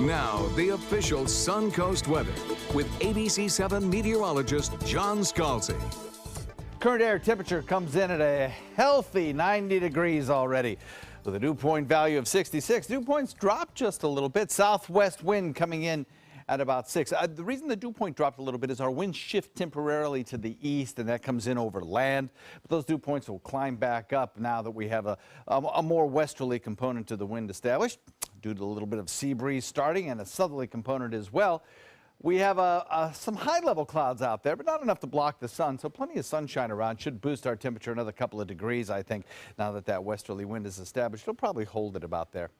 Now, the official Suncoast weather with ABC7 meteorologist John Scalzi. Current air temperature comes in at a healthy 90 degrees already. With a dew point value of 66, dew points dropped just a little bit. Southwest wind coming in at about 6. The reason the dew point dropped a little bit is our winds shift temporarily to the east, and that comes in over land. But those dew points will climb back up now that we have a more westerly component to the wind established due to a little bit of sea breeze starting and a southerly component as well. We have some high-level clouds out there, but not enough to block the sun, so plenty of sunshine around. Should boost our temperature another couple of degrees, I think, now that that westerly wind is established. It'll probably hold it about there.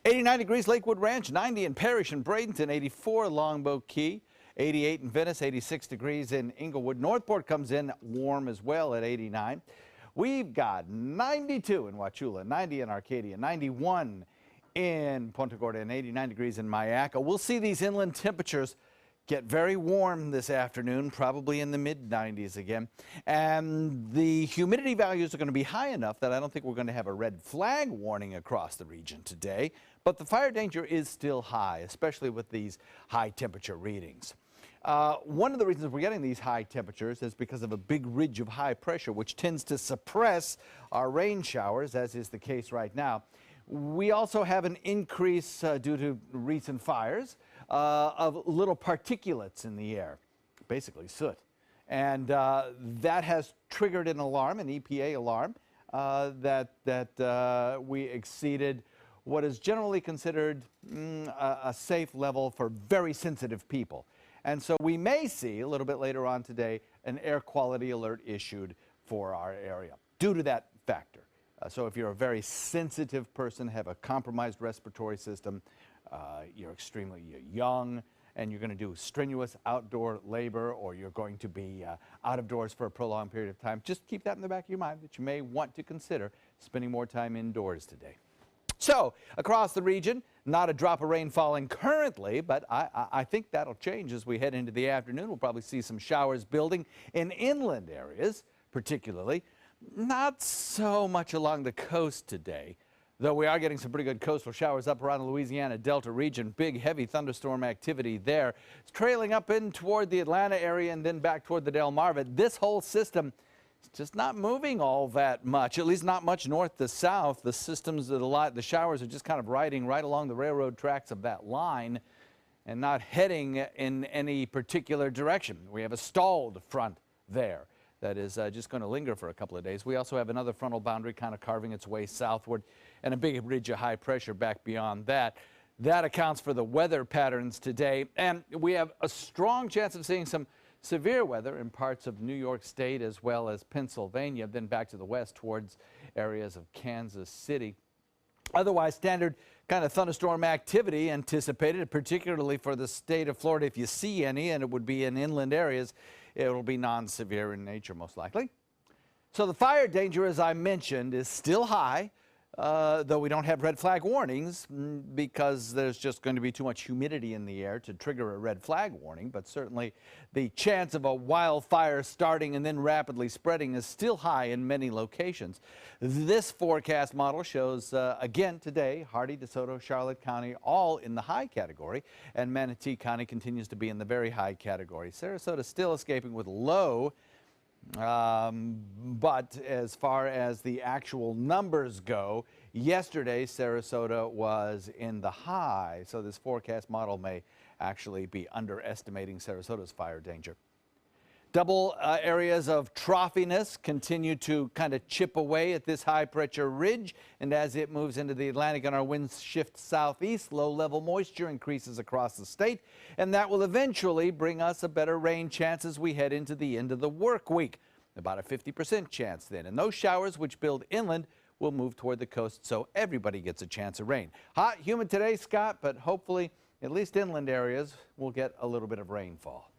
89 degrees Lakewood Ranch, 90 in Parrish and Bradenton, 84 Longboat Key, 88 in Venice, 86 degrees in Inglewood. Northport comes in warm as well at 89. We've got 92 in Wauchula, 90 in Arcadia, 91 in Punta Gorda, and 89 degrees in Mayaca. We'll see these inland temperatures get very warm this afternoon, probably in the mid-90s again. And the humidity values are going to be high enough that I don't think we're going to have a red flag warning across the region today. But the fire danger is still high, especially with these high temperature readings. One of the reasons we're getting these high temperatures is because of a big ridge of high pressure, which tends to suppress our rain showers, as is the case right now. We also have an increase due to recent fires of little particulates in the air, basically soot. And that has triggered an alarm, an EPA alarm, that we exceeded what is generally considered a safe level for very sensitive people. And so we may see a little bit later on today an air quality alert issued for our area due to that factor. So if you're a very sensitive person, have a compromised respiratory system, you're extremely young, and you're going to do strenuous outdoor labor, or you're going to be out of doors for a prolonged period of time, just keep that in the back of your mind that you may want to consider spending more time indoors today. So across the region, not a drop of rain falling currently, but I think that'll change as we head into the afternoon. We'll probably see some showers building in inland areas, particularly. Not so much along the coast today, though we are getting some pretty good coastal showers up around the Louisiana Delta region. Big, heavy thunderstorm activity there. It's trailing up in toward the Atlanta area and then back toward the Delmarva. This whole system is just not moving all that much, at least not much north to south. The systems, the showers are just kind of riding right along the railroad tracks of that line and not heading in any particular direction. We have a stalled front there that is just going to linger for a couple of days. We also have another frontal boundary kind of carving its way southward and a big ridge of high pressure back beyond that. That accounts for the weather patterns today. And we have a strong chance of seeing some severe weather in parts of New York State as well as Pennsylvania, then back to the west towards areas of Kansas City. Otherwise, standard kind of thunderstorm activity anticipated, particularly for the state of Florida. If you see any, and it would be in inland areas, it will be non-severe in nature, most likely. So the fire danger, as I mentioned, is still high, though we don't have red flag warnings because there's just going to be too much humidity in the air to trigger a red flag warning. But certainly the chance of a wildfire starting and then rapidly spreading is still high in many locations. This forecast model shows, again today, Hardee, DeSoto, Charlotte County, all in the high category, and Manatee County continues to be in the very high category. Sarasota still escaping with low. But as far as the actual numbers go, yesterday Sarasota was in the high, so this forecast model may actually be underestimating Sarasota's fire danger. Double areas of troughiness continue to kind of chip away at this high pressure ridge, and as it moves into the Atlantic and our winds shift southeast, low level moisture increases across the state, and that will eventually bring us a better rain chance as we head into the end of the work week. About a 50% chance then, and those showers which build inland will move toward the coast, so everybody gets a chance of rain. Hot, humid today, Scott, but hopefully at least inland areas will get a little bit of rainfall.